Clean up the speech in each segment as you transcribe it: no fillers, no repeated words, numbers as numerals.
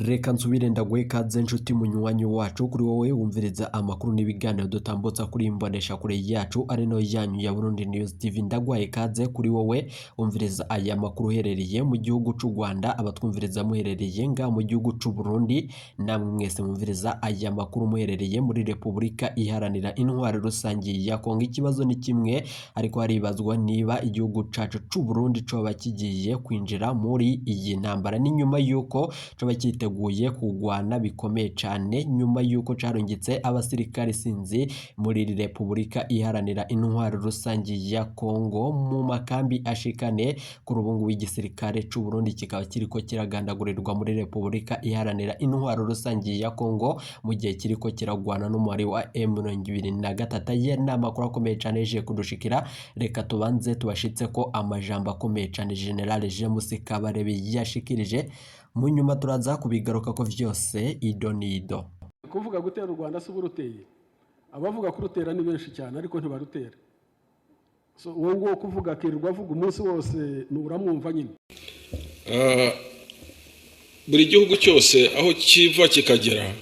Reka nsubire ndaguhe ikaze nshuti munywanyi wacu kuri wowe wumviriza amakuru n'ibiganiro dutambutsa kuri imbonesha kure yacu ari no yanyu ya Burundi News TV. Ndaguhaye ikaze kuri wowe wumviriza aya makuru uherereye mu gihugu cy'u Rwanda, abatwumviriza muherereye nga mu gihugu cy'u Burundi, namwe mwese mwumviriza aya makuru muherereye muri Repubulika Iharanira Intwaro Rusange ya Congo. Ikibazo ni kimwe, ariko haribazwa niba igihugu cacu cy'u Burundi coba kigiye kwinjira muri iyi ntambara. Ni nyuma yuko coba teguye kugwana bikomeye cyane nyuma yuko carungitse abasirikare sinzi muri Repubulika Iharanira Intwaro Rusange ya Congo mu makambi ashikane ku rubungu w'igisirikare cy'u Burundi, kikaba kiriko kiragandagurirwa muri Repubulika Iharanira Intwaro Rusange ya Congo mu gihe kiriko kiragwana n'umubare wa M23. Ye n'amakuru akomeye cyane je kudushikira. Reka tubanze tubashitse ko amajambo akomeye cyane General James Kabarebe yashikirije, mu nyuma turaza kubigaruka ko vyose ido nido. Kuvuga gutera u Rwanda se buruteye, abavuga kurutera ni benshi cyane ariko ntibarutera. So uwo ngo kuvuga kirirwa avuga umunsi wose nuramwumva nyine. Buri gihugu cyose aho kiva kikagera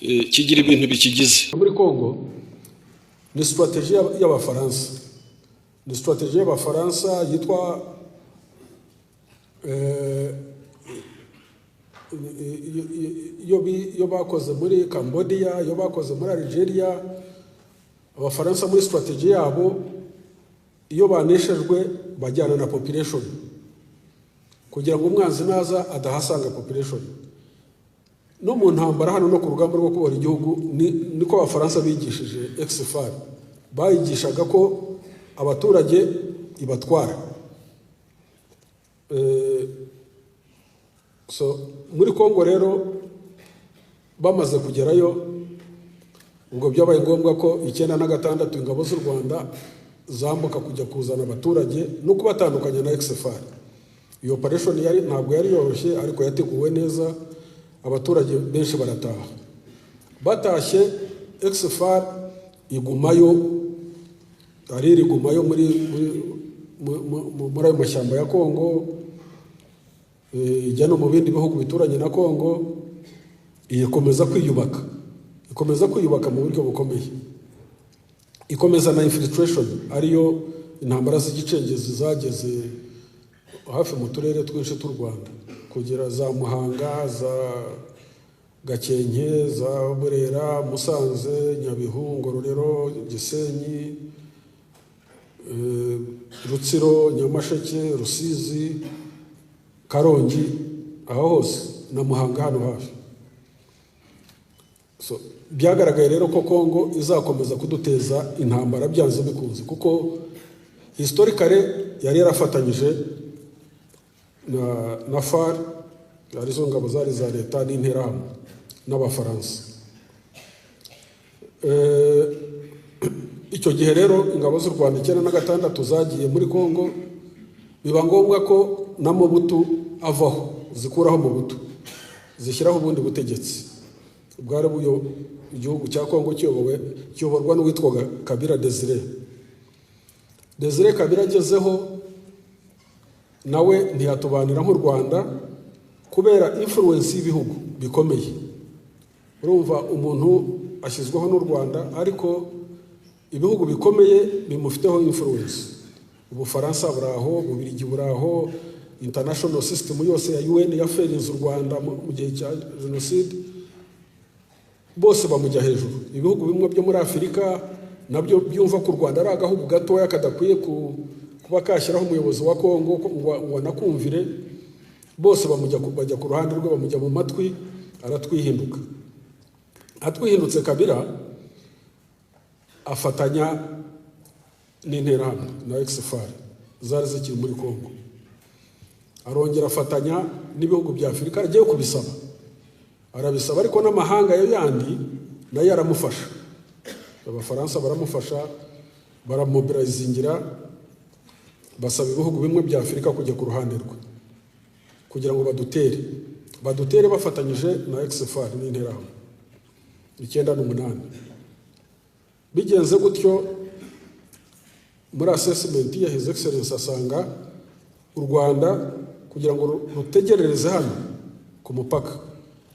kigira ibintu bikigize. Muri Congo ni strategie y'Abafaransa, ni strategie y'Abafaransa yitwa yo bakoze muri Cambodia, yo bakoze muri Algeria. Abafaransa muri strategie yabo iyo baneshejwe bajyana na population kugira ngo umwanzi naza adahasanga population. No mu ntambara hano no ku rugamba rwo kubora igihugu niko Abafaransa bigishije exfar, bayigishaga ko abaturage ibatwara. So muri Congo rero bamaze kugerayo, ubwo byabaye ngombwa ko 1996 ingabo z'u Rwanda zambuka kujya kuzana abaturage no kubatandukanya na exfar. Iyo operation ntabwo yari yoroshye, ariko yateguwe neza, abaturage benshi barataha. Batashye exfar igumayo, ari igumayo muri ayo mashyamba ya Congo, ijya no mu bindi bihugu bituranye na Congo, ikomeza kwiyubaka mu buryo bukomeye. Ikomeza na infiltration, ariyo intambara z'igicengezi zageze hafi mu turere twinshi tw'u Rwanda, kugera za Muhanga, za Gakenke, za Burera, Musanze, Nyabihu, Ngororero, Gisenyi, Rutsiro, Nyamasheke, Rusizi, Karongi, aho hose na Muhanga hano hafi. So byagaragaye rero ko Congo izakomeza kuduteza intambara byanze bikunze, kuko historically yari yarafatanyije na FAR, arizo ngabo zari za leta n'interahamwe n'Abafaransa. Icyo gihe rero ingabo z'u Rwanda 1996 zagiye muri Congo, biba ngombwa ko na Mobutu avaho, zikuraho Mobutu, zishyiraho ubundi butegetsi. Bwari buyo igihugu cya Congo kiyoborwa n'uwitwaga Kabila Desire Kabila agezeho nawe ntiyatubanira nk'u Rwanda kubera influence y'ibihugu bikomeye. Urumva umuntu ashyizweho n'u Rwanda, ariko ibihugu bikomeye bimufiteho influence. Ubufaransa buraho, Ububirigi buraho, international system yose ya UN yaferinze u Rwanda mu gihe cya genocide, bose bamujya hejuru. Ibihugu bimwe byo muri Afurika nabyo byumva ko u Rwanda ari agahugu gatoya kadakwiye kuba kashyiraho umuyobozi wa Congo ngo nakumvire, bose bajya ku ruhande rwe, bamujya mu matwi, aratwihinduka. Atwihindutse Kabila afatanya n'interahamwe na exfar zari zikiri muri Congo, arongera afatanya n'ibihugu bya Afurika, agiye kubisaba, arabisaba, ariko n'amahanga yandi nayo aramufasha. Abafaransa baramufasha, baramobilizingira, basaba ibihugu bimwe bya Afurika kujya ku ruhande rwe kugira ngo badutere bafatanyije na exfar n'interahamwe 1998. Bigenze gutyo, muri assessment ya His Excellency asanga u Rwanda kugira ngo rutegerereze hano ku mupaka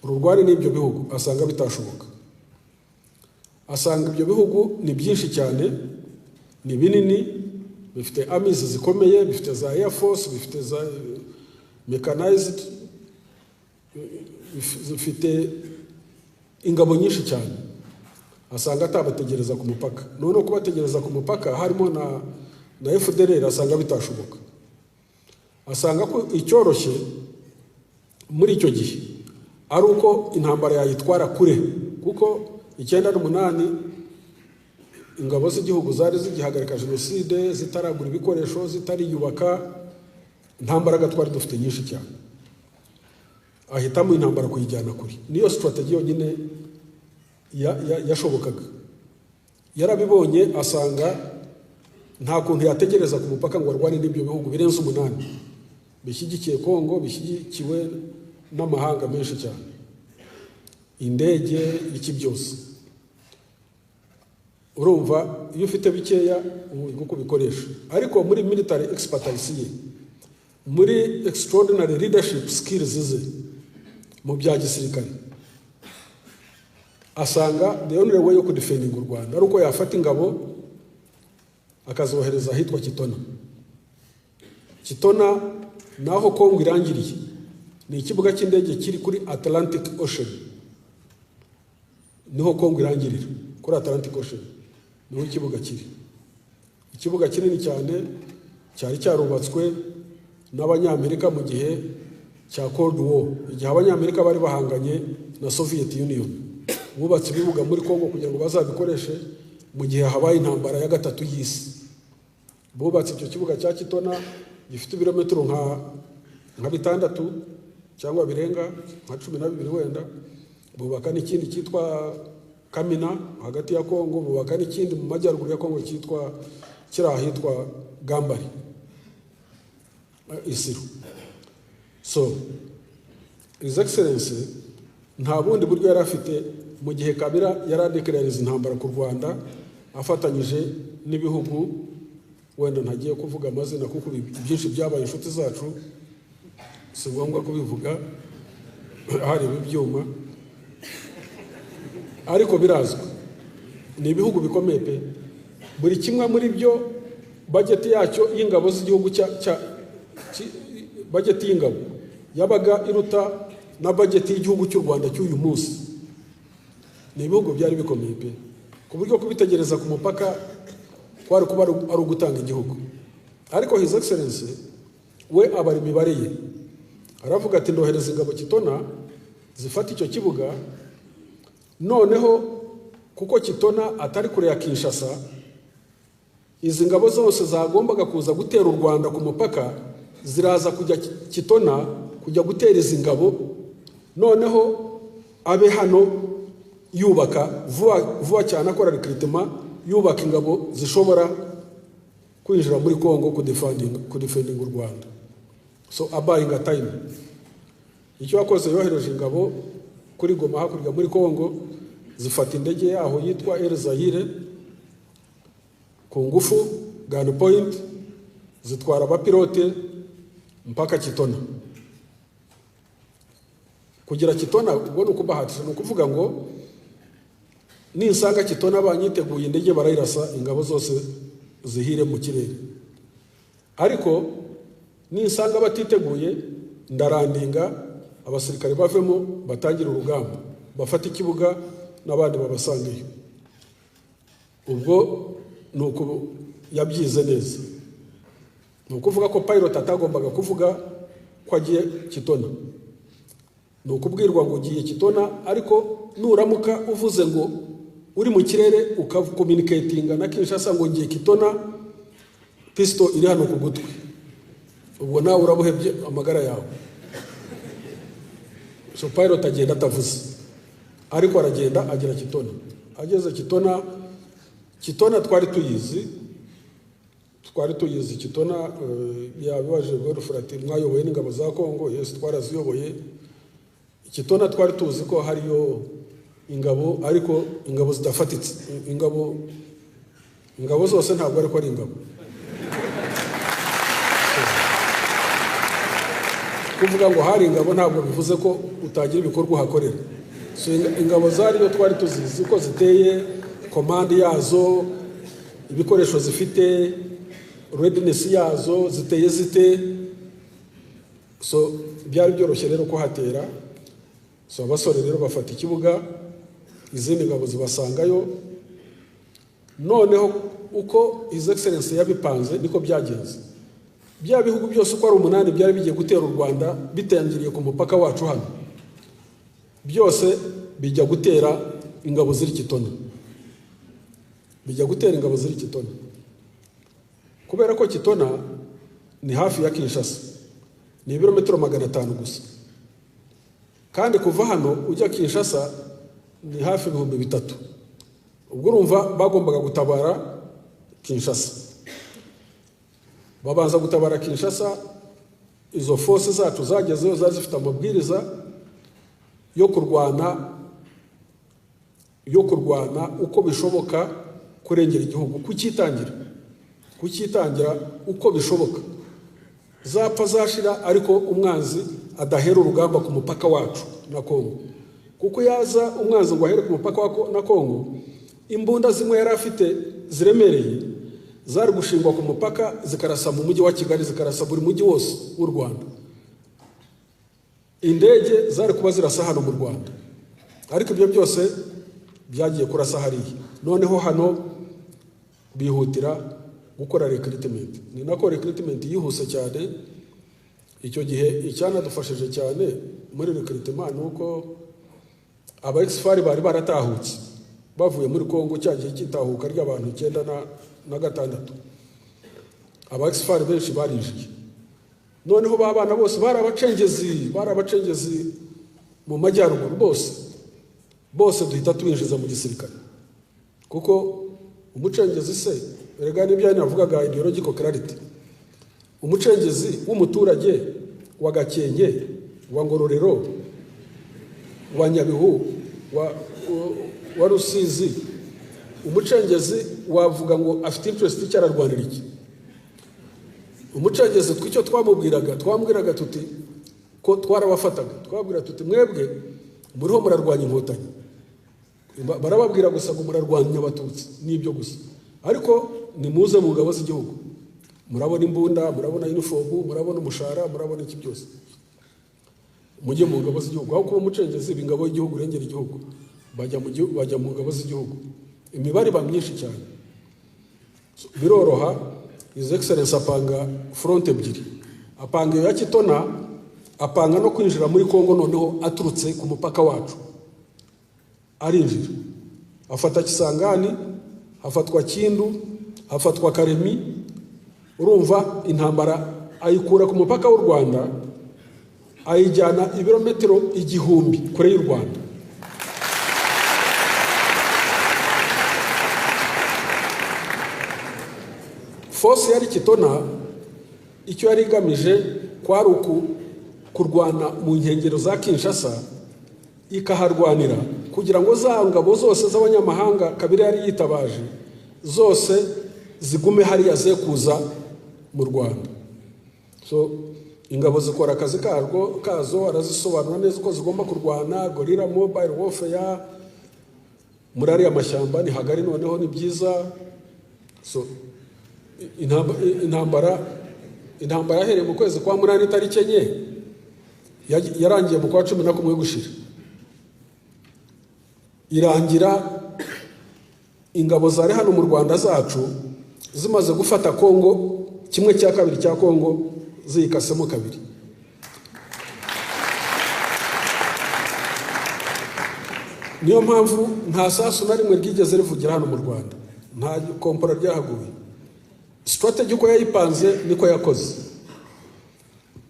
ururwane n'ibyo bihugu asanga bitashoboka. Asanga ibyo bihugu ni byinshi cyane, ni binini, bifite armies zikomeye, bifite za air force, bifite za mechanized, bifite ingabo nyinshi cyane. Asanga atabategereza ku mupaka. None kubategereza ku mupaka harimo na FDLR asanga bitashoboka. Asanga ko icyoroshye muri icyo gihe ari uko intambara yayitwara kure, kuko 98 ingabo z'igihugu zari zigihagarika jenoside, zitaragura ibikoresho, zitariyubaka, intambara twari dufite nyinshi cyane. Ahitamo intambara kuyijyana kuri. Niyo strategy yonyine yashobokaga. Yarabibonye asanga nta kuntu yategereza ku mupaka ngo arwane n'ibyo bihugu birenze 8 bishyigikiye Congo, bishyigikiwe n'amahanga menshi cyane, indege, iki byose. Urumva iyo ufite bikeya uko bikoresha. Ariko muri military expertise ye, muri extraordinary leadership skills ze mu bya gisirikare, asanga the only way yo kudefending u Rwanda ari uko yafata ingabo akazohereza ahitwa Kitona. Kitona naho Congo irangiriye ni ikibuga cy'indege kiri kuri Atlantic Ocean, niho Congo irangirira kuri Atlantic Ocean, niho ikibuga kiri. Ikibuga kinini cyane cyari cyarubatswe n'Abanyamerika mu gihe cya Cold War, igihe Abanyamerika bari bahanganye na Soviet Union. Bubatse ibibuga muri Congo kugira ngo bazabikoreshe mu gihe habaye intambara ya gatatu y'isi. Bubatse icyo kibuga cya Kitona gifite ibirometero nka 6 cyangwa birenga nka 12 wenda. Bubaka n'ikindi cyitwa Kamina hagati ya Congo, bubaka n'ikindi mu majyaruguru ya Congo cyitwa kirahitwa Gambari Isiru. So His Excellency nta bundi buryo yari afite mu gihe Kabila yaradeklarariza intambara ku Rwanda afatanyije n'ibihugu, wenda ntagiye kuvuga amazina kuko byinshi byabaye inshuti zacu, si ngombwa kubivuga, hari ibyuma, ariko birazwi ni ibihugu bikomeye pe. Buri kimwe muri byo budget yacyo y'ingabo z'igihugu budget y'ingabo yabaga iruta na budget y'igihugu cy'u Rwanda cy'uyu munsi. Ni ibihugu byari bikomeye pe, ku buryo kubitegereza ku mupaka kwari kuba ari ugutanga igihugu. Ariko His Excellency we abari imibare ye, aravuga ati ndohereza ingabo Kitona zifata icyo kibuga, noneho kuko Kitona atari kure ya Kinshasa, izi ngabo zose zagombaga kuza gutera u Rwanda ku mupaka ziraza kujya Kitona kujya gutera izi ngabo, noneho abe hano yubaka vuba cyane, akora recruitment, yubaka ingabo zishobora kwinjira muri Congo kudefending u Rwanda. So buying a time. Icyo yakoze yohereje ingabo kuri Goma hakurya muri Congo, zifata indege yaho yitwa El Zaire ku ngufu, gun point, zitwara abapilote mpaka Kitona. Kugira Kitona ubwo nuko bahatisha, no kuvuga ngo ninsanga Kitona banyiteguye indege barayirasa ingabo zose zihire mu kirere. Ariko ninsanga batiteguye ndarandinga abasirikare bavemo batangira urugamba, bafata ikibuga n'abandi babasangiye. Ubwo nuko yabyize neza. Nukuvuga ko pilot atagombaga kuvuga ko agiye Kitona, nukubwirwa ngo ugiye Kitona, ariko nuramuka uvuze ngo uri mu kirere ukakommunicatinga na Kinshasa ngo ngiye Kitona, pistol iri hano ku gutwi, ubwo nawe urabuhebye amagara yawe. So pilot agenda atavuze, ariko aragenda agera Kitona. Ageze Kitona twari tuyizi Kitona. Yabibaje Godfrey mwayoboye n'ingabo za Congo. Yes, twaraziyoboye. Kitona twari tuzi ko hariyo ingabo, ariko ingabo zidafatitse. Ingabo zose ntabwo ari ingabo. kuvuga ngo hari ingabo ntabwo bivuze ko utagira ibikorwa uhakorera. So ingabo zariyo twari tuzizi ko ziteye, komandi yazo, ibikoresho zifite, readiness yazo ziteye zite. So byari byoroshye rero ko hatera. So abasore rero bafata ikibuga, izindi ngabo zibasangayo. Noneho uko His Excellency yabipanze niko byagenze. Bya bihugu byose uko ari 8 byari bigiye gutera u Rwanda bitangiriye ku mupaka wacu hano, byose bijya gutera ingabo ziri Kitona, bijya gutera ingabo ziri Kitona, kubera ko Kitona ni hafi ya Kinshasa, ni ibirometero 500 gusa, kandi kuva hano ujya Kinshasa ni hafi 3000. Ubwo urumva bagombaga gutabara Kinshasa, babanza gutabara Kinshasa. Izo force zacu zagezeyo zari zifite amabwiriza yo kurwana uko bishoboka kurengera igihugu, kukitangira uko bishoboka, zapfa zashira ariko umwanzi adahera urugamba ku mupaka wacu na Congo. Kuko yaza umwanzi ngo ahere ku mupaka na Congo, imbunda zimwe yari afite ziremereye zari gushingwa ku mupaka zikarasa mu mujyi wa Kigali, zikarasa buri mujyi wose w'u Rwanda. Indege zari kuba zirasa hano mu Rwanda, ariko ibyo byose byagiye kurasa hariya. Noneho hano bihutira gukora recruitment. Ni nako recruitment yihuse cyane. Icyo gihe icyanadufashije cyane muri recruitment nuko aba exfari bari baratahutse bavuye muri Congo, cyagiye kitahuka ry'abantu 96. Aba exfari benshi barinjiye. Noneho babana bose barabacengezi mu majyaruguru, bose duhita tubinjiza mu gisirikare. Kuko umucengezi se erega n'ibyo navugaga ideological clarity, umucengezi w'umuturage wa Gakenke, wa Ngororero, wa Nyabihu, wa Rusizi, umucengezi wavuga ngo afite interest cyararwanira iki? Umucengezi twicyo twamubwiraga tuti ko twarabafataga, twabwira tuti mwebwe muriho murarwanya inkotanyi. Barababwira gusa ngo murarwanya abatutsi n'ibyo gusa, ariko ni muze mu ngabo z'igihugu, murabona imbunda, murabona uniform, murabona umushara, murabona iki byose, mujye mu ngabo z'igihugu. Aho kuba umucengezi b'ingabo y'igihugu urengera igihugu, bajya mu ngabo z'igihugu. Imibare ba myinshi cyane, biroroha. His Excellency apanga front ebyiri, apanga ya Kitona, apanga no kwinjira muri Congo. Noneho aturutse ku mupaka wacu arinjira, afata Kisangani, hafatwa Kindu, hafatwa Karemi. Urumva intambara ayikura ku mupaka w'u Rwanda ayijyana ibirometero 1000 kure y'u Rwanda. Force yari Kitona icyo yari igamije kwari kurwana mu nkengero za Kinshasa, ikaharwanira kugira ngo za ngabo zose z'abanyamahanga Kabila yari yitabaje zose zigume hariya ze kuza mu Rwanda. So ingabo zikora akazi kazo, arazisobanura neza uko zigomba kurwana, gorilla mobile warfare, muri ariya mashyamba ni hagari, noneho ni byiza. So intambara yahereye mu kwezi kwa 8 tariki 9, yarangiye mu kwa 11 gushira. Irangira ingabo zari hano mu Rwanda zacu zimaze gufata Congo, 1/2 cya Congo ziyikasemo kabiri. Niyo mpamvu nta sasu na rimwe ryigeze rivugira hano mu Rwanda, nta kompora ryahaguye. Strategy uko yayipanze niko yakoze.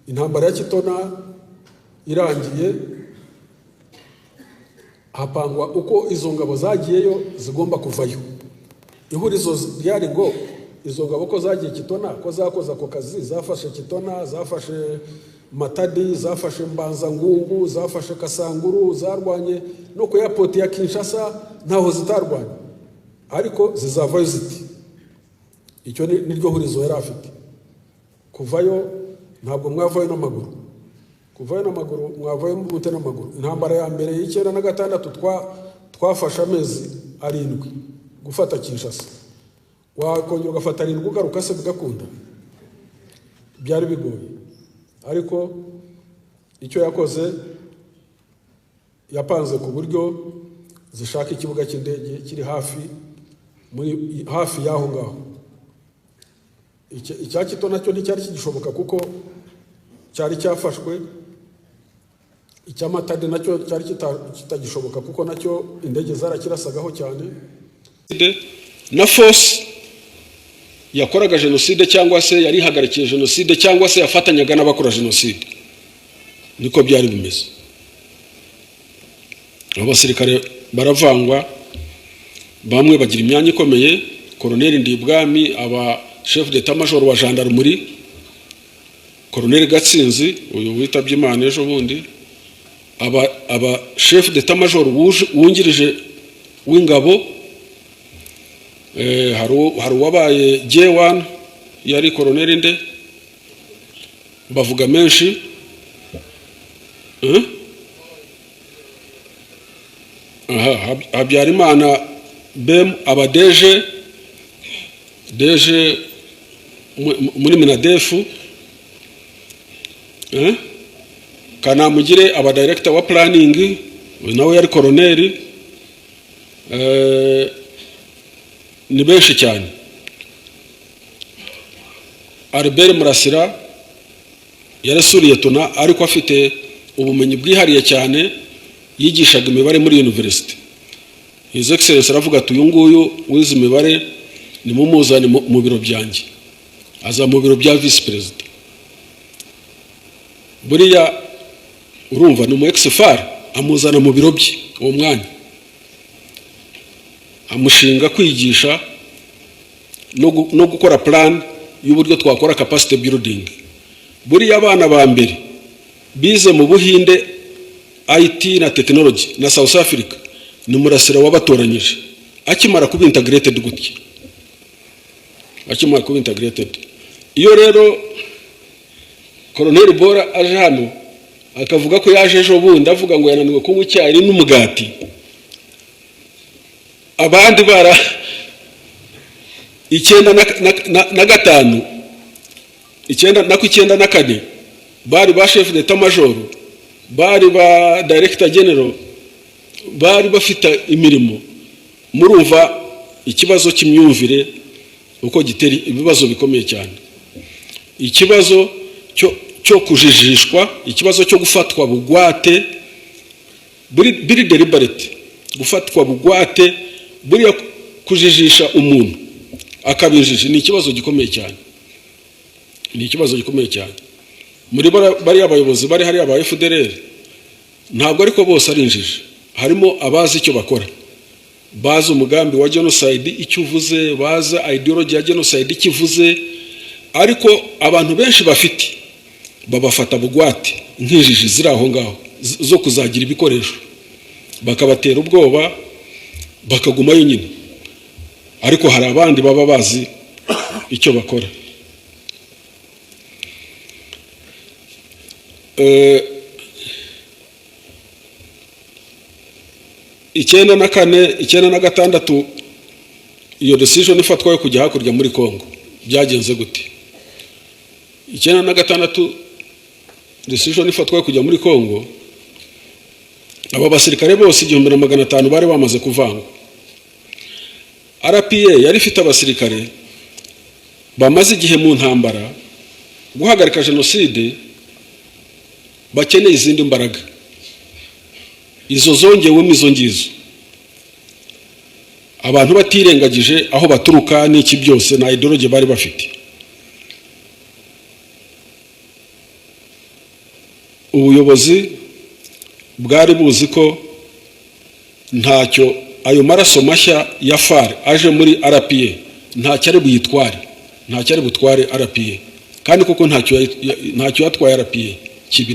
Intambara ya Kitona irangiye, hapangwa uko izo ngabo zagiyeyo zigomba kuvayo. Ihurizo ryari ngo izo ngabo ko zagiye Kitona, ko zakoza ako kazi, zafashe Kitona, zafashe Matadi, zafashe Mbanza-Ngungu, zafashe Kasanguru, zarwanye no ku airport ya Kinshasa, ntaho zitarwanye, ariko zizavayo ziti. Icyo niryo hurizo yari afite. Kuvayo ntabwo mwavayo n'amaguru, kuvayo n'amaguru mwavayo mute n'amaguru. Intambara ya mbere y'Icyenda na gatandatu twafashe amezi 7 gufata Kinshasa, wakongera ugafata 7 ugaruka se bigakunda, byari bigoye. Ariko icyo yakoze yapanze ku buryo zishaka ikibuga cy'indege kiri hafi yaho ngaho. Icya Kito nacyo nticyari kigishoboka kuko cyari cyafashwe. Icyamatade nacyo cyari kitagishoboka kuko nacyo indege zarakirasagaho cyane. Na force yakoraga jenoside cyangwa se yari hagarikiye jenoside cyangwa se yafatanyaga n'abakora jenoside, niko byari bimeze. Abasirikare baravangwa, bamwe bagira imyanya ikomeye. Colonel Ndibwami aba chef d'état major wa gendarmerie, Colonel Gatsinzi uyu witabye Imana ejo bundi, aba chef d'état major wungirije w'ingabo. Hari uwabaye J1 yari Colonel nde, bavuga menshi. Habyarimana Bem aba DG muri Minadefu. Kanamugire aba director wa planning, nawe yari Colonel. Ni benshi cyane. Albert Murasira yarasuriye tuna ariko afite ubumenyi bwihariye cyane, yigishaga imibare muri university. His Excellency aravuga ati uyu nguyu wize imibare ni mumuzane mu biro byanjye. Aza mu biro bya vice president. Buriya urumva ni mu ex-FAR, amuzana mu biro bye uwo mwanya, amushinga kwigisha no gukora plan y'uburyo twakora capacity building. Buriya abana ba mbere bize mu Buhinde IT na technology na South Africa ni Murasira wabatoranyije akimara kuba integrated gutya, akimara kuba integrated. Iyo rero Colonel Bora aje hano akavuga ko yaje ejo bundi avuga ngo yananiwe kunywa icyayi n'umugati, abandi bara 9 na 4 bari ba chef d'état major, bari ba director general, bari bafite imirimo. Murumva ikibazo cy'imyumvire uko gitera ibibazo bikomeye cyane. Ikibazo cyo kujijishwa, ikibazo cyo gufatwa bugwate, biri deliberate, gufatwa bugwate, buriya kujijisha umuntu akabinjije ni ikibazo gikomeye cyane. Ni ikibazo gikomeye cyane. Muri bari abayobozi bari hari aba FDLR ntabwo ariko bose ari injiji. Harimo abazi icyo bakora, bazi umugambi wa genocide icyo uvuze, bazi ideology ya genocide icyo ivuze, ariko abantu benshi bafite babafata bugwate nk'injiji ziri aho ngaho zo kuzagira ibikoresho, bakabatera ubwoba bakagumayo nyine. Ariko hari abandi baba bazi icyo bakora. 1996 iyo decision ifatwa yo kujya hakurya muri Congo byagenze gute? 1996 decision ifatwa yo kujya muri Congo, aba basirikare bose 1500 bari bamaze kuvangwa. RPA yari ifite abasirikare bamaze igihe mu ntambara guhagarika jenoside, bakeneye izindi mbaraga. Izo zongewemo izo ngizo, abantu batirengagije aho baturuka n'iki byose na ideology bari bafite. Ubuyobozi bwari buzi ko ntacyo ayo maraso mashya ya FAR aje muri RPA ntacyo ari buyitware, ntacyo ari butware RPA, kandi koko ntacyo yatwaye RPA kibi.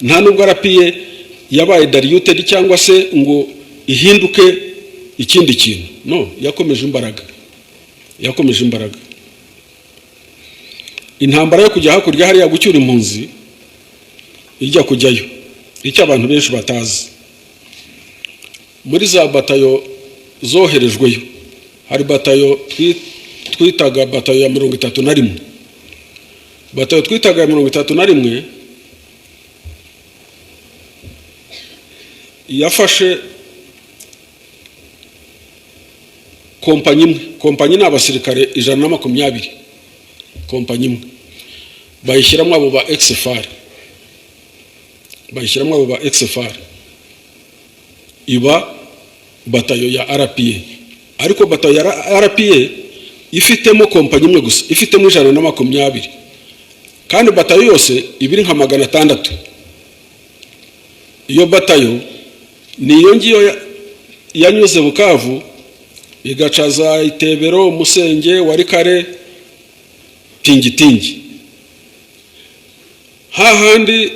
Nta nubwo RPA yabaye diluted cyangwa se ngo ihinduke ikindi kintu. No, yakomeje imbaraga, yakomeje imbaraga. Intambara yo kujya hakurya hariya gucyura impunzi ijya kujyayo, icyo abantu benshi batazi. Muri za batayo zoherejweyo hari batayo twitaga batayo ya 31. Batayo twitaga ya 31 yafashe kompanyi n'abasirikare 120, kompanyi imwe bayishyiramo abo ba XFR, iba batayo ya RPA. Ariko batayo ya RPA ifitemo kompanyi imwe gusa, ifitemo 120, kandi batayo yose ibiri nka 600. Iyo batayo niyo ngiyo yanyuze Bukavu igacaza Itebero, Musenge, Warikare, Tingitingi. Hahandi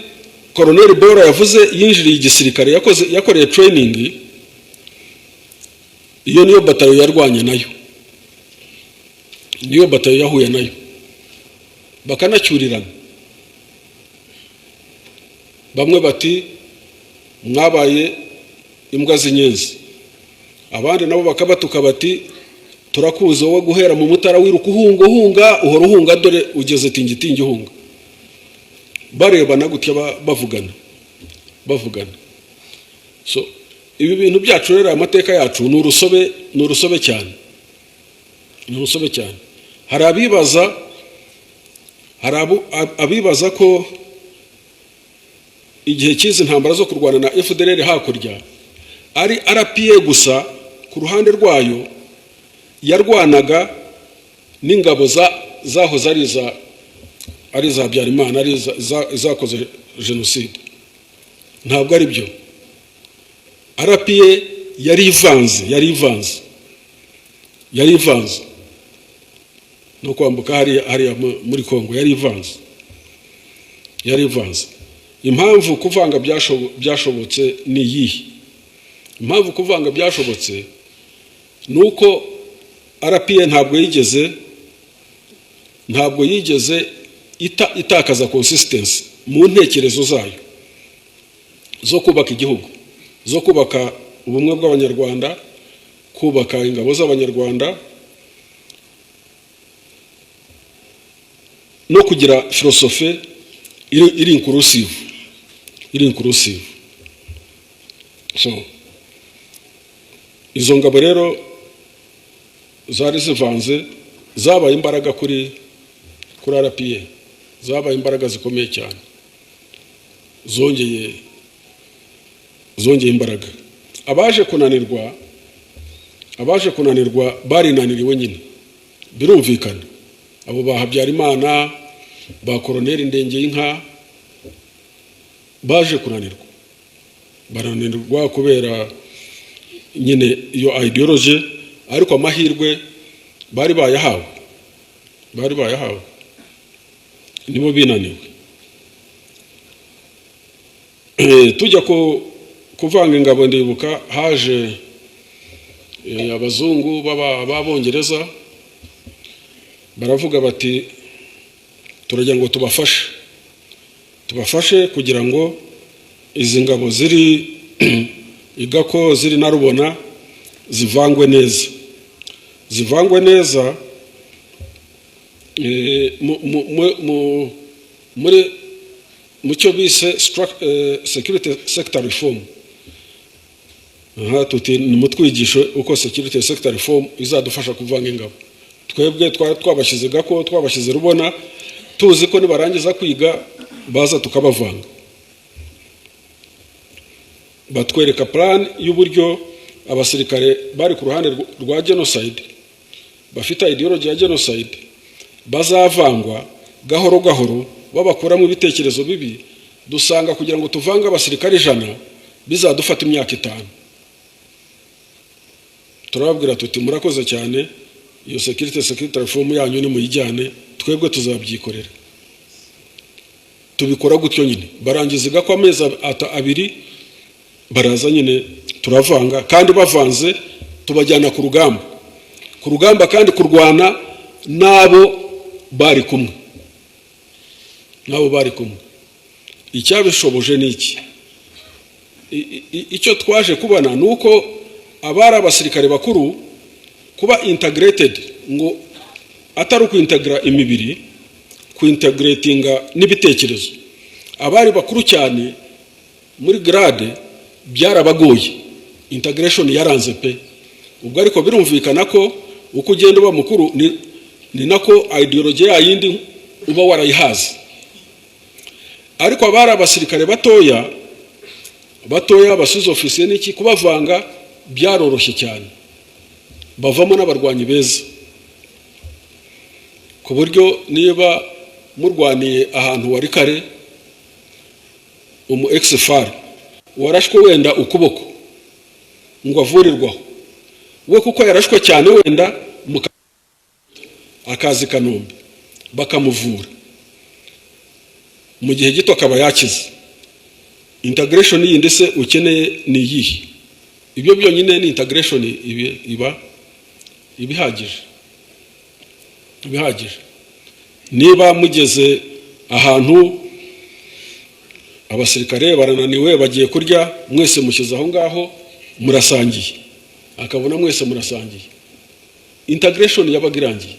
Colonel Bora yavuze yinjiriye igisirikare yakoreye training, iyo niyo batayo yarwanye nayo, niyo batayo yahuye nayo, bakanacyurirana. Bamwe bati mwabaye imbwa z'inyenzi, abandi nabo bakabatuka bati turakuze wowe guhera mu Mutara wiruka uhunga uhora uhunga, dore ugeze Tingitingi uhunga. Barebana gutya bavugana. So ibi bintu byacu rero, amateka yacu ni urusobe cyane. Hari abibaza ko igihe cy'izi ntambara zo kurwana na FDLR hakurya ari RPA gusa ku ruhande rwayo yarwanaga n'ingabo zahoze ari za Byarimana, ari zakoze jenoside. Ntabwo ari byo. RPA yari ivanze no kwambuka hariya muri Congo, yari ivanze. Impamvu kuvanga byashobotse ni iyihe? Impamvu kuvanga byashobotse nuko RPA ntabwo yigeze itakaza consistency mu ntekerezo zayo zo kubaka igihugu, zo kubaka ubumwe bw'Abanyarwanda, kubaka ingabo z'Abanyarwanda, no kugira philosophe iri inclusive. So izo ngabo rero zari zivanze, zabaye imbaraga kuri RPA, zabaye imbaraga zikomeye cyane, zongeye imbaraga. Abaje kunanirwa barinaniriwe nyine, birumvikana. Abo ba Habyarimana, ba Colonel Ndengeyinka baje barananirwa kubera nyine iyo ideology, ariko amahirwe bari bayahawe, nibo binaniwe. Tujya kuvanga ingabo, ndibuka haje abazungu b'Abongereza, baravuga bati turagira ngo tubafashe kugira ngo izi ngabo ziri igako, ziri na Rubona zivangwe neza mu cyo bise security sector reform. Tuti nimutwigisho uko security sector reform izadufasha kuvanga ingabo. Twebwe twabashyize gako, twabashyize Rubona, tuzi ko nibarangiza kwiga baza tukabavanga. Batwereka plan y'uburyo abasirikare bari ku ruhande rwa genocide, bafite ideology ya genocide, bazavangwa gahoro babakuramo ibitekerezo bibi. Dusanga kugira ngo tuvanga abasirikare 100 bizadufata imyaka 5. Turababwira tuti murakoze cyane, iyo security reform yanyu ni muyijyane, twebwe tuzabyikorera. Tubikora gutyo nyine, barangiza igako amezi 2, baraza nyine turavanga, kandi bavanze tubajyana ku rugamba kandi kurwana nabo bari kumwe. icyabishoboje niki icyo twaje kubona nuko abari abasirikare bakuru kuba integrated ngo atari kuintegra imibiri kuintegratinga n'ibitekerezo abari bakuru cyane muri grade byarabagoye integration yaranze pe ubwo ariko birumvikana ko uko ugenda uba mukuru ni nako ideology yindi uba warayihaze ariko abari abasirikare batoya abasize ofisiye n'iki kubavanga byaroroshye cyane bavamo n'abarwanyi beza ku buryo niba murwaniye ahantu wari kare umu ex-far warashwe wenda ukuboko ngo avurirwaho we kuko yarashwe cyane wenda akazi Kanombe bakamuvura mu gihe gito akaba yakize integration yindi se ukeneye ni yihe ibyo byonyine ni integration iba ibihagije niba mugeze ahantu abasirikare barananiwe bagiye kurya mwese mushyize aho ngaho murasangiye akabona mwese murasangiye integration yabagirangiye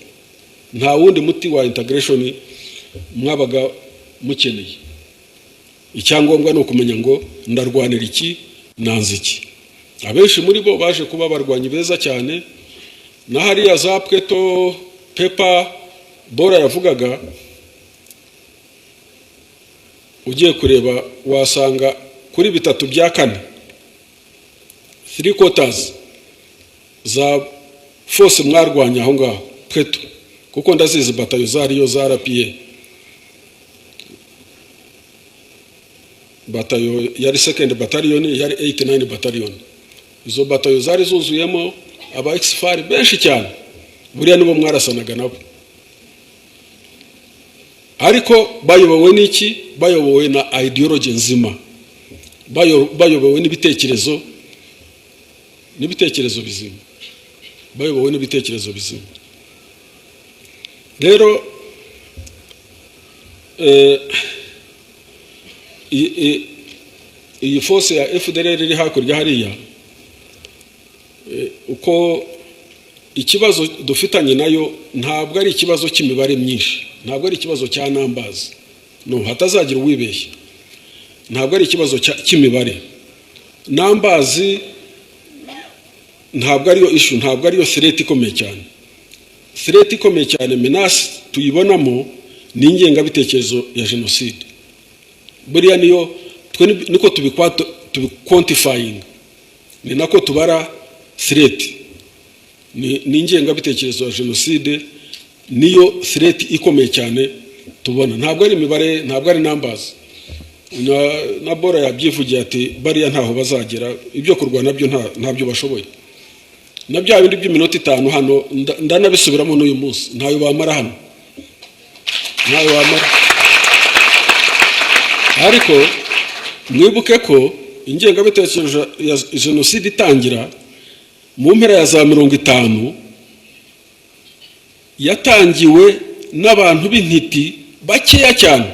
nta wundi muti wa integration mwabaga mukeneye icyangombwa no kumenya ngo ndarwanira iki nanze iki abenshi muri bo baje kuba barwanyi beza cyane na hariya za Pweto Pepa Bora yavugaga ugiye kureba wasanga kuri bitatu bya kane 3/4 za force mwarwanya aho ngaho Pweto kuko ndazizi batayo zariyo za RPA batayo yari second battalion yari 89 battalion izo batayo zari zuzuyemo aba ex-far benshi cyane buriya nibo mwarasanaga nabo ariko bayobowe n'iki bayobowe na ideology nzima bayobowe n'ibitekerezo bizima bayobowe n'ibitekerezo bizima rero iyi force ya FDLR iri hakurya hariya uko ikibazo dufitanye nayo ntabwo ari ikibazo cy'imibare myinshi ntabwo ari ikibazo cya numbers no hatazagira uwibeshya ntabwo ari ikibazo cy'imibare numbers ntabwo ariyo issue ntabwo ariyo threat ikomeye cyane menace tuyibonamo ni ingengabitekerezo ya genocide buriya niyo niko tubiquantifying ni nako tubara threat ni ingengabitekerezo ya genocide niyo threat ikomeye cyane tubona ntabwo ari imibare ntabwo ari numbers na Bora yabyivugiye ati bariya ntaho bazagera ibyo kurwana nabyo ntabyo bashoboye na bya bindi by'iminota 5 hano ndanabisubiramo n'uyu munsi ntayo bamara hano ariko mwibuke ko ingengabitekerezo ya genocide itangira mu mpera ya za 50 yatangiwe n'abantu b'intiti bakeya cyane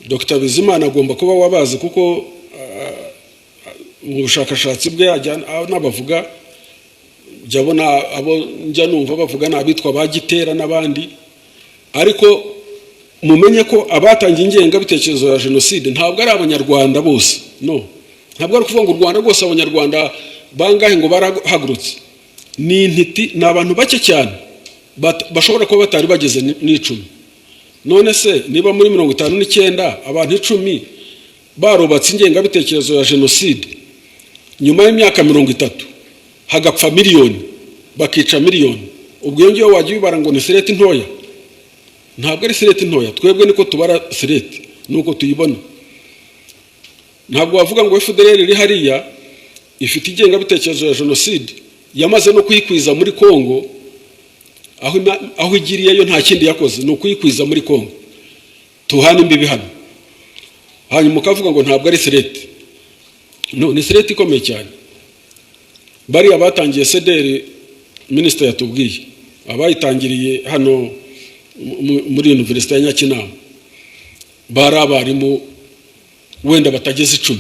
Dr. Bizimana agomba kuba wabazi kuko mu bushakashatsi bwe ajyana n'abavuga jabona abo njya numva bavuga n'abitwa ba Gitera n'abandi ariko mumenye ko abatangiye ingengabitekerezo ya genocide ntabwo ari abanyarwanda bose no ntabwo ari kuvuga ngo u Rwanda rwose abanyarwanda bangahe ngo barahagurutse ni intiti n'abantu bake cyane bashobora kuba batari bageze n'10 none se niba muri 59 abantu 10 barobatse ingengabitekerezo ya genocide nyuma y'imyaka 30 hagapfa miliyoni bakica miliyoni ubwo yongeyeho wagiye ubara ngo ni threat ntoya ntabwo ari threat ntoya twebwe niko tubara threat nuko tuyibona ntabwo wavuga ngo FDLR iri hariya ifite ingengabitekerezo ya genocide yamaze no kuyikwiza muri Congo aho igiriyeyo nta kindi yakoze no kuyikwiza muri Congo tuhana imbibi hano hanyuma ukavuga ngo ntabwo ari threat no ni threat ikomeye cyane bari abatangiye CDR minister yatubwiye abayitangiriye hano muri University ya Nyakinama bari abarimu wenda batageze 10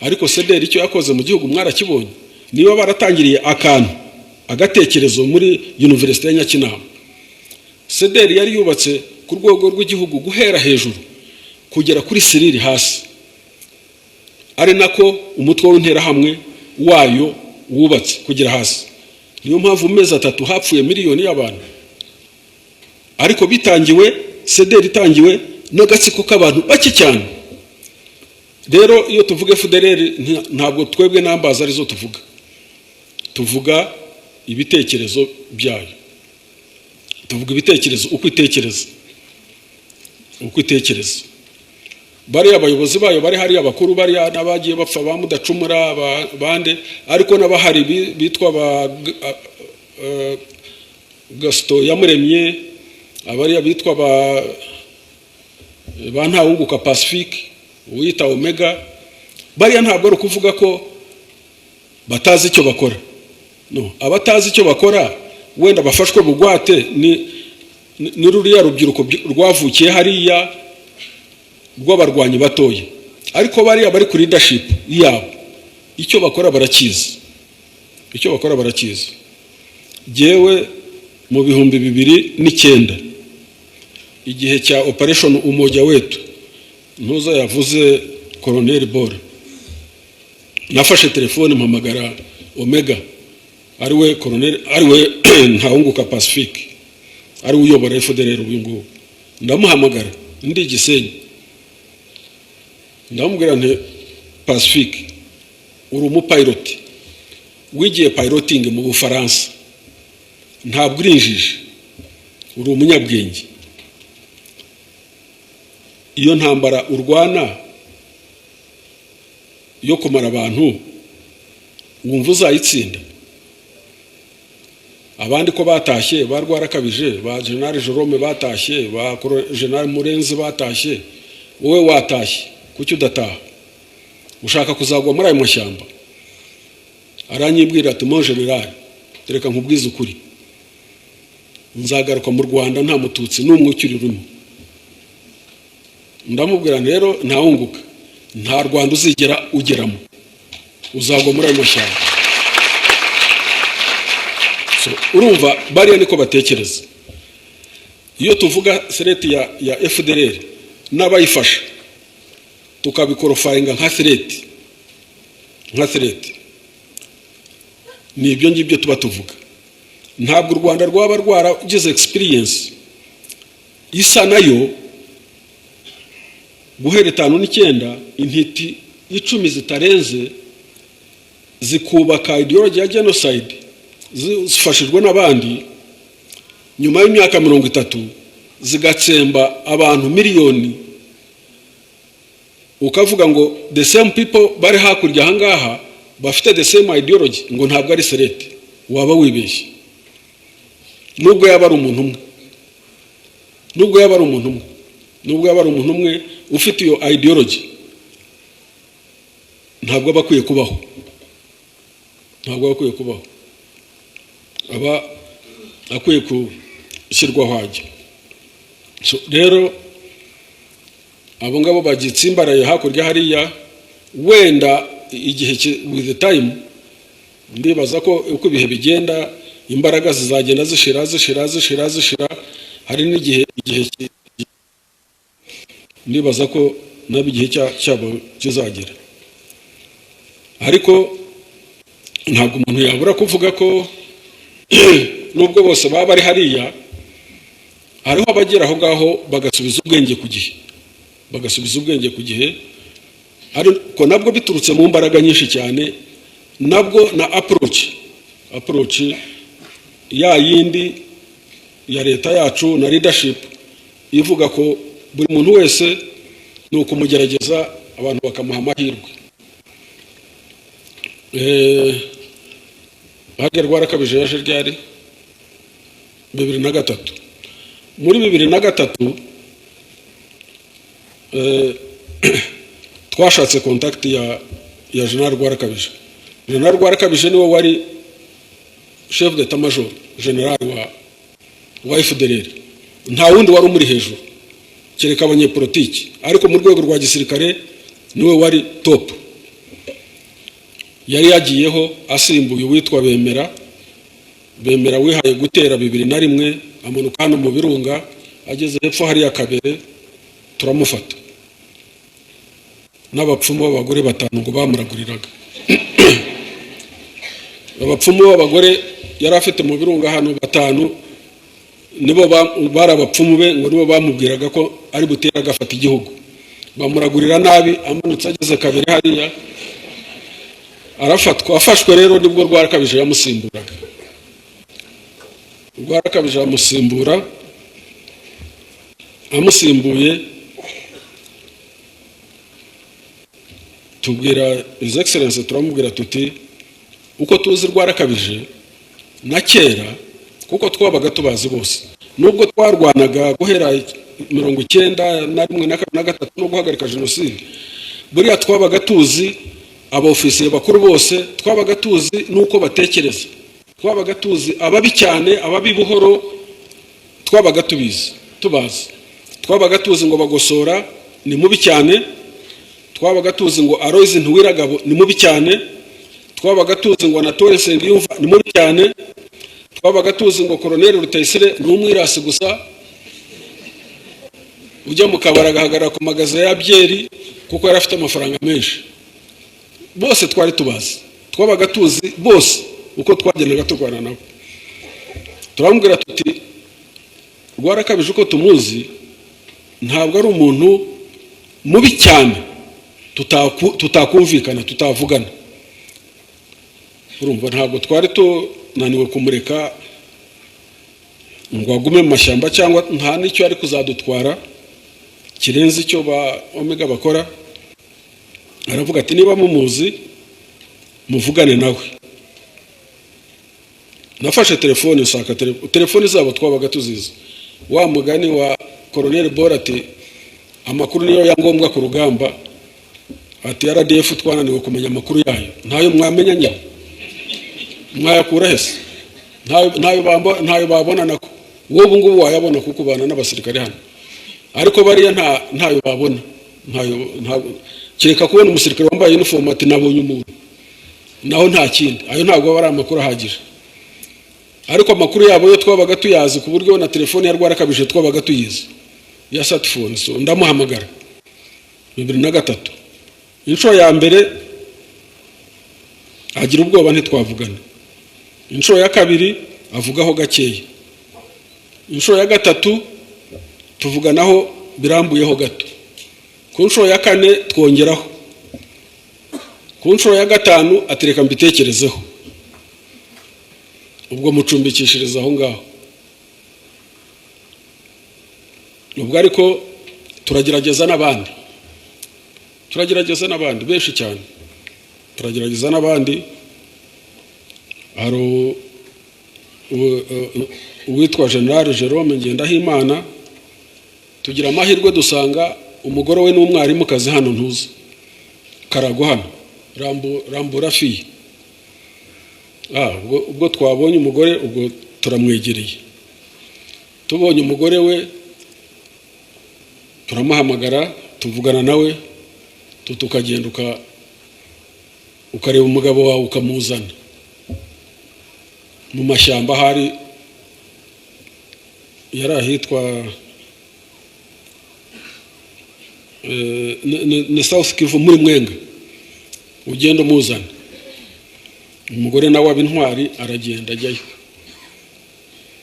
ariko sederi icyo yakoze mu gihugu mwarakibonye niba baratangiriye agatekerezo muri University ya Nyakinama. Sederi yari yubatse ku rwego rw'igihugu guhera hejuru kugera kuri siriri hasi, ari nako umutwe w'intera hamwe wayo wubatse kugera hasi. Niyo mpamvu mu mezi 3 hapfuye miliyoni y'abantu, ariko bitangiwe sederi itangiwe n'agatsiko k'abantu bake cyane. Rero iyo tuvuga FDLR ntabwo twebwe nambaza arizo tuvuga ibitekerezo byayo, tuvuga ibitekerezo uko itekereza. Bari abayobozi bayo bari hari abakuru bari nabagiye bapfa bamudacumura bande, ariko n'abahari bitwa ba Gasto Yamuremye, abari bitwa ba Ntawunguka Pacifique, uwita Omega. Bari ntabwo ari kuvuga ko batazi icyo bakora, no, abatazi icyo bakora wenda bafashwe bugwate ni ruriya rubyiruko rwavukiye hariya rw'abarwanyi batoye, ariko bari ku leadership yabo icyo bakora barakizi, jewe mu 2009 igihe cya operation umoja wetu ntuza yavuze Colonel Bore, nafashe telefone mpamagara Omega ariwe Colonel ariwe Ntawunguka Pacifique ari uyobora FDLR uyu ngo ndamuhamagara ndi Gisenyi, ndamubwira nti Pacifique uri umupilot wigiye piloting mu Bufaransa, ntabwo urinjije, uri umunyabwenge. Iyo ntambara urwana yo kumara abantu wumva uzayitsinda? Abandi ko batashye barwarakabije, ba General Jerome batashye, ba General Murenzi batashye, wowe watashye kuki udataha? Ushaka kuzagwa muri ayo mashyamba? Aranyibwira ati mon general, tereka nkubwiza ukuri, nzagaruka mu Rwanda nta mututsi n'umwe ukiri runo. Ndamubwira rero Ntawunguka, nta Rwanda uzigera ugeramo, uzagwa muri ayo mashyamba. Urumva bariya niko batekereza. Iyo tuvuga threat ya FDLR n'abayifasha tukabikorofaringa nka threat, ni ibyo ngibyo tuba tuvuga. Ntabwo u Rwanda rwaba rwaragize experience isa nayo guhera 59 intiti 10 zitarenze zikubaka ideology ya genocide zifashijwe n'abandi, nyuma y'imyaka 30 zigatsemba abantu miliyoni, ukavuga ngo the same people bari hakurya hangaha bafite the same ideology, ngo ntabwo ari serete, waba wibeshye. Nubwo yaba ari umuntu umwe, ufite iyo ideology ntabwo bakwiye kubaho, aba akwiye gushyirwaho hajya. Rero abo ngabo bagitsimbaraye hakurya hariya, wenda igihe with the time ndibaza ko uko ibihe bigenda imbaraga zizagenda zishira, hari n'igihe ndibaza ko nabigihe cyabo kizagera. Ariko ntabwo umuntu yabura kuvuga ko nubwo bose baba bari hariya, hariho abagera aho ngaho bagasubiza ubwenge ku gihe, ariko nabwo biturutse mu mbaraga nyinshi cyane, nabwo na approach ya yindi ya leta yacu na leadership ivuga ko buri muntu wese ni ukumugerageza, abantu bakamuha amahirwe. Hagera rwarakabije yaje ryari 2003. Muri 2003 twashatse contact ya General Rwarakabije. General Rwarakabije niwe wari chef d'état major general wa FDLR, nta wundi wari umuri hejuru. kereka abanyepolitiki, ariko mu rwego rwa gisirikare niwe wari top. Yari yagiyeho asimbuye uwitwa Bemera wihaye gutera 2001, amanuka hano mu Birunga, ageze hepfo hariya Kabere turamufata n'abapfumu b'abagore 5 ngo bamuraguriraga. Abapfumu b'abagore yari afite mu Birunga hano 5, nibo bari abapfumu be, ngo nibo bamubwiraga ko ari butera agafata igihugu. Bamuragurira nabi, amanutse ageze Kabere hariya arafatwa. Afashwe rero nibwo Rwarakabije yamusimburaga. Rwarakabije amusimbura, amusimbuye tubwira His Excellency, turamubwira tuti uko tuzi Rwarakabije na kera, kuko twabaga tubazi bose, nubwo twarwanaga guhera 1991 na 3 no guhagarika jenoside, buriya twabaga tuzi abaofisiye bakuru bose, twabaga tuzi nuko batekereza, twabaga tuzi ababi cyane, ababi buhoro, twabaga tubazi, twabaga tuzi ngo Bagosora ni mubi cyane, twabaga tuzi ngo Aloys Ntuwiragabo ni mubi cyane, twabaga tuzi ngo Anatole Nsengiyumva ni mubi cyane, twabaga tuzi ngo Colonel Rutayisire ni umwirasi gusa, ujya mu kabara agahagarara ku magaze ya byeri kuko yari afite amafaranga menshi. Bose twari tubazi, twabaga tuzi bose uko twagenaga turwana nabo. Turamubwira tuti Rwarakabije uko tumuzi ntabwo ari umuntu mubi cyane tutakumvikana, tutavugana. Urumva ntabwo twari tunaniwe kumureka ngo agume mu mashyamba, cyangwa nta n'icyo ari kuzadutwara kirenze icyo ba Omega bakora. Aravuga ati niba mumuzi muvugane nawe. Nafashe telefone, usaka telefone zabo twabaga tuzizi. Wa mugani wa Colonel Bora ati amakuru niyo yangombwa ku rugamba, ati RDF twananiwe kumenya amakuru yayo, ntayo mwamenya nya mwayakura hese, ntayo babona nako. Wowe ngubu wayabona kuko bana n'abasirikare hano, ariko bariya ntayo babona, ntayo kireka kubona umusirikare wambaye uniform ati nabonye umuntu, naho nta kindi. Ayo ntabwo bari amakuru ahagije, ariko amakuru yabo yo twabaga tuyazi ku buryo na telefone ya Rwarakabije twabaga tuyizi ya smartphone. So ndamuhamagara 2003, inshuro ya mbere agira ubwoba ntitwavugana, inshuro ya kabiri avugaho gakeya, inshuro ya gatatu tuvuganaho birambuyeho gato, ku nshuro ya 4 twongeraho, ku nshuro ya 5 atereka mbitekerezeho. Ubwo mucumbikishiriza aho ngaho. Ubwo ariko turagerageza n'abandi benshi cyane, turagerageza n'abandi. Hari uwitwa General Jerome Ngendahimana, tugira amahirwe dusanga umugore we n'umwarimu kazi hano ntuzi Karago hano Rambura Fi. Ubwo twabonye umugore, ubwo turamwegereye, tubonye umugore we turamuhamagara, tuvugana nawe, tukagenda ukareba umugabo wawe ukamuzana mu mashyamba. Hari yari ahitwa ni South Kivu muri Mwenga, ugenda umuzana. Umugore nawe abintwari aragenda ajyayo,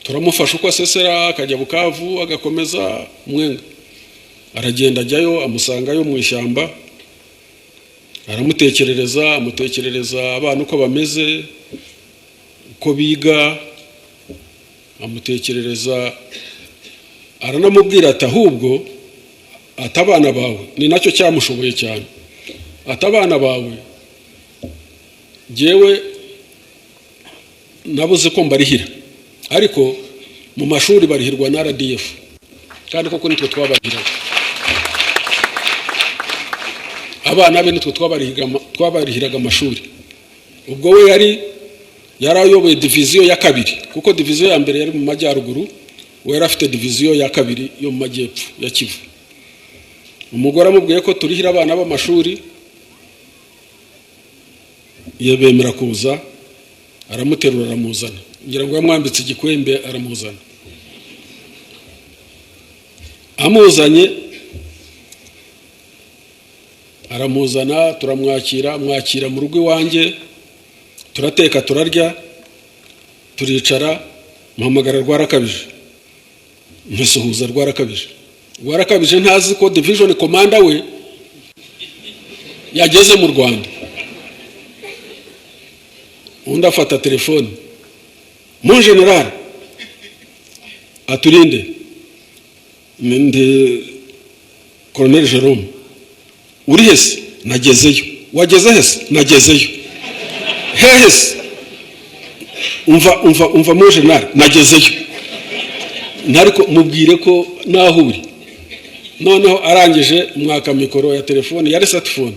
turamufasha uko asesera, akajya Bukavu agakomeza Mwenga, aragenda ajyayo, amusangayo mu ishyamba, amutekerereza abana uko bameze, uko biga, amutekerereza, aranamubwira ati ahubwo atabana bawe, ni nacyo cyamushoboye cyane, atabana bawe jewe nabuze ko mbarihira, ariko mu mashuri barihirwa na RDF, kandi koko nitwe twabarihiraga abana be, nitwe twabarihiraga amashuri. Ubwo we yari ayoboye diviziyo ya 2, kuko diviziyo ya mbere yari mu majyaruguru, we yari afite diviziyo ya 2 yo mu majyepfo ya Kivu. umugore amubwiye ko turihira abana b'amashuri, yebemera kuza, aramuterura aramuzana, ngira ngo yamwambitse igikwembe aramuzana. Amuzanye aramuzana, turamwakira, mwakira mu rugo iwanjye, turateka turarya, turicara, muhamagara Rwarakabije, nsuhuza Rwarakabije. Rwarakabije ntazi ko division commander we yageze mu Rwanda. Undi afata telefone, mon general, aturinde, ndi Colonel Jerome. Uri hese? Nagezeyo. Wageze hese? Nagezeyo. Hese? Umva mon general, nagezeyo. Nariko mubwire ko naho uri. Noneho arangije mwaka mikoro ya telefone, yari sat phone.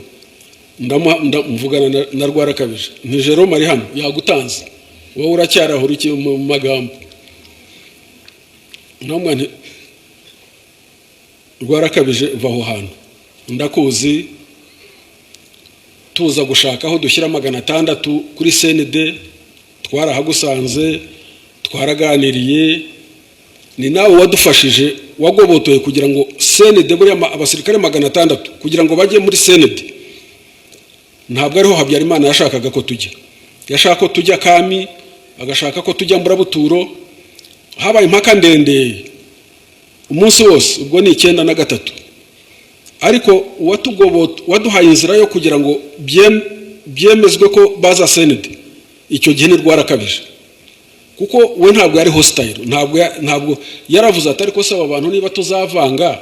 Ndamuvugana na Rwarakabije. Ni Jerome ari hano, yagutanze. Wowe uracyarahura iki mu magambo? Namwe nti Rwarakabije vaho hano. Ndakuzi, tuza gushaka aho dushyira 600 kuri CND, twarahagusanze, twaraganiriye, ni nawe wadufashije, wagobotoye kugira ngo CND buri abasirikare 600 kugira ngo bajye muri CND. Ntabwo ariho Habyarimana yashakaga ko tujya. Yashaka ko tujya Kami, agashaka ko tujya Mburabuturo. Habaye impaka ndende umunsi wose, ubwo ni 93. Ariko waduhaye inzira yo kugira ngo byemezwe ko baza CND. Icyo gihe ni Rwarakabije, kuko we ntabwo yari hostile, ntabwo yaravuze atari ko saba abantu niba tuzavanga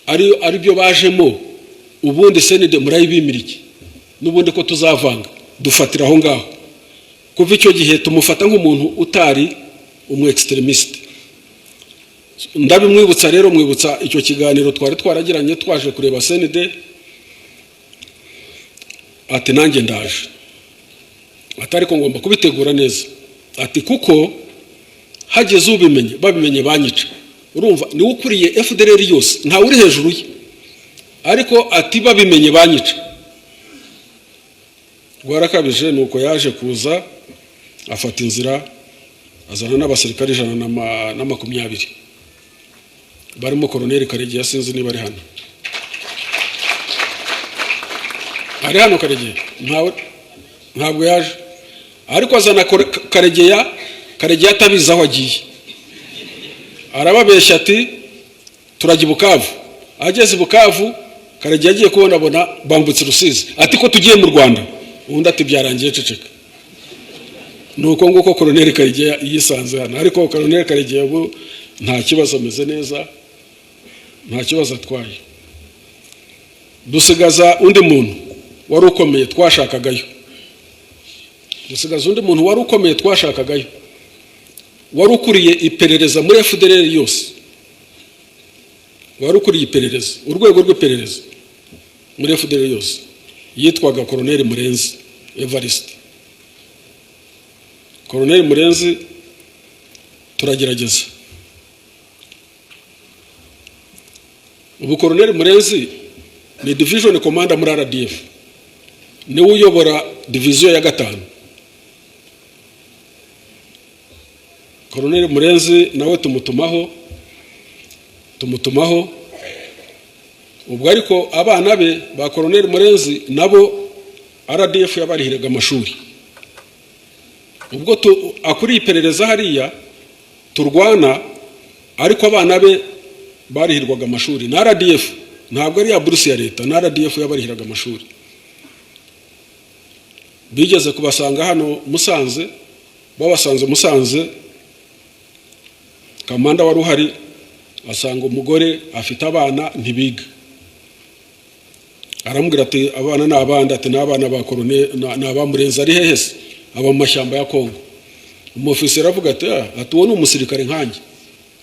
ari byo bajemo, ubundi CND murayibimiriki, n'ubundi ko tuzavanga dufatira aho ngaho. Kuva icyo gihe tumufata nk'umuntu utari umu extremist. Ndabimwibutsa rero, mwibutsa icyo kiganiro twari twaragiranye twaje kureba CND, ati nanjye ndaje, atari ko ngomba kubitegura neza, ati kuko hageze ubimenye, babimenye banyica. Urumva ni ukuriye FDLR yose, nta uri hejuru ye, ariko ati babimenye banyica. Rwarakabije nuko yaje kuza, afata inzira, azana n'abasirikare 120 barimo Colonel Karegeya, sinzi niba ari hano. Ari hano Karegeya? Ntabwo yaje. Ariko azana Karegeya atabizi aho agiye. Arababeshya ati turajya Bukavu. Ageze Bukavu, Karegeya agiye kubona bambutse Rusizi, ati ko tugiye mu Rwanda. Undi ati byarangiye ceceka. Nuko nguko Colonel Karegeya yisanze hano. Ariko Colonel Karegeya ubu nta kibazo, ameze neza, nta kibazo atwaye. Dusigaza undi muntu wari ukomeye twashakagayo. Dusigaza undi muntu wari ukomeye twashakagayo, wari ukuriye iperereza muri FDLR yose. Wari ukuriye iperereza, urwego rw'iperereza muri FDLR yose, yitwaga Colonel Murenzi Evariste. Colonel Murenzi turagerageza. Ubu Colonel Murenzi ni division commander muri RDF, ni uyobora division ya 5. Colonel Murenzi nawe tumutumaho ubwo, ariko abana be ba Colonel Murenzi nabo RDF yabarihiraga amashuri. Ubwo akuri iperereza hariya turwana, ariko abana be barihirwaga amashuri na RDF, ntabwo ari ya buruse ya leta, na RDF yabarihiraga amashuri. Bigeze kubasanga hano Musanze, babasanze Musanze, kamanda wari uhari asanga umugore afite abana ntibiga. Aramubwira ati abana n'abandi, ati n'abana ba Colonel n'abamurenza ari hehese, aba mu mashyamba ya Congo. Umufiseri avuga ati uwo ni umusirikare nkanjye,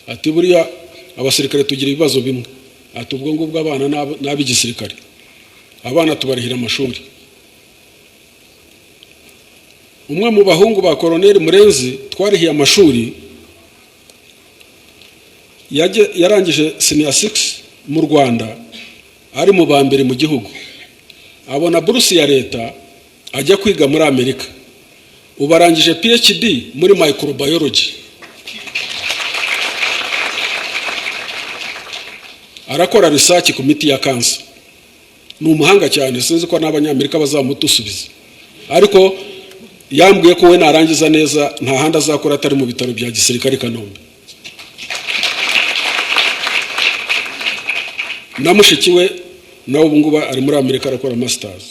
ati buriya abasirikare tugira ibibazo bimwe, ati ubwo ngubwo abana n'abigisirikare, abana tubarihira amashuri. Umwe mu bahungu ba Colonel Murenzi twarihiye amashuri, yarangije senior 6 mu Rwanda, ari mu ba mbere mu gihugu, abona buruse ya leta ajya kwiga muri Amerika, ubarangije PhD muri microbiology, arakora research ku miti ya cancer. Ni umuhanga cyane, sinzi ko n'abanyamerika bazamutusubiza, ariko yambwiye ko we narangiza neza nta handi azakora atari mu bitaro bya gisirikare Kanombe. Na mushiki we nawe ubu ngubu ari muri Amerika arakora masters.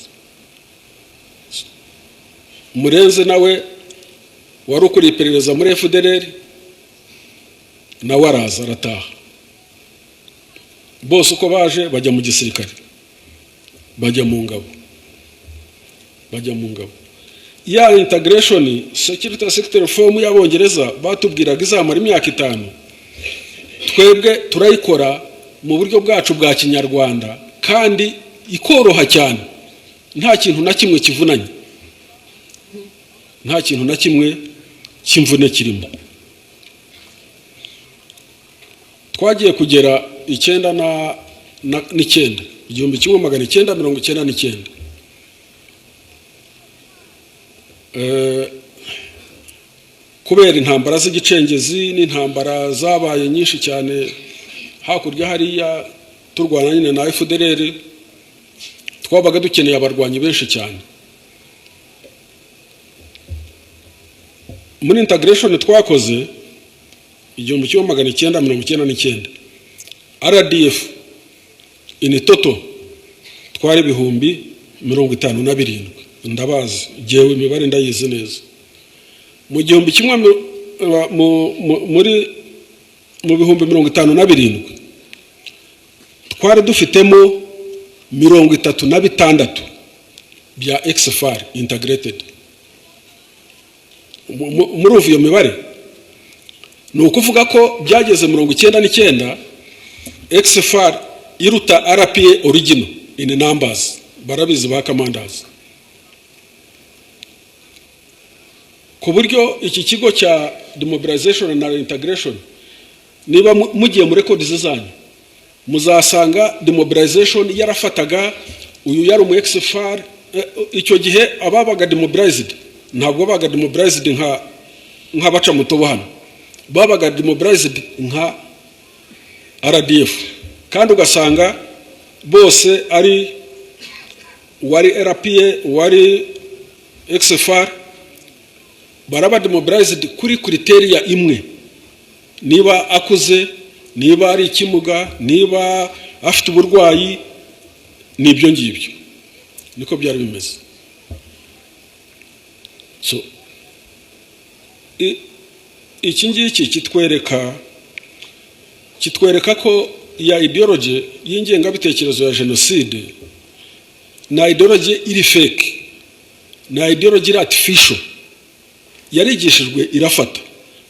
Murenze nawe wari ukuriye iperereza muri FDLR nawe araza arataha. Bose uko baje bajya mu gisirikare, bajya mu ngabo. Ya integration security sector reform y'Abongereza batubwiraga izamara imyaka 5, twebwe turayikora mu buryo bwacu bwa Kinyarwanda kandi ikoroha cyane, nta kintu na kimwe kivunanye, nta kintu na kimwe kimvune kirimo. Twagiye kugera 1999 kubera intambara z'igicengezi n'intambara zabaye nyinshi cyane hakurya hariya turwana nyine na FDLR, twabaga dukeneye abarwanyi benshi cyane. Muri integration twakoze 1999 RDF in total twari 57,000, ndabazi jewe imibare ndayizi neza. Mu gihumbi kimwe muri mu bihumbi 57 twari dufitemo 36 bya XFR integrated. Muri uvuyo mibare ni ukuvuga ko byageze 99 XFR iruta RPA original in numbers, barabizi ba commanders. Ku buryo iki kigo cya demobilization na integration, niba mugiye mu records zanyu muzasanga demobilization yarafataga uyu yari mu XFR. Icyo gihe ababaga demobilized ntabwo babaga demobilized nka baca mutobo hano, babaga demobilized nka RDF, kandi ugasanga bose ari wari RPA wari XFR, baraba demobilized kuri criteria imwe, niba akuze, niba ari ikimuga, niba afite uburwayi, nibyo ngibyo niko byari bimeze. So iki ngiki kitwereka ko ya ideology y'ingengabitekerezo ya genocide na ideology iri fake, na ideology artificial yarigishijwe irafata,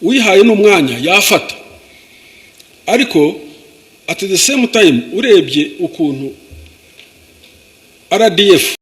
wihaye n'umwanya yafata. Ariko at the same time urebye ukuntu RDF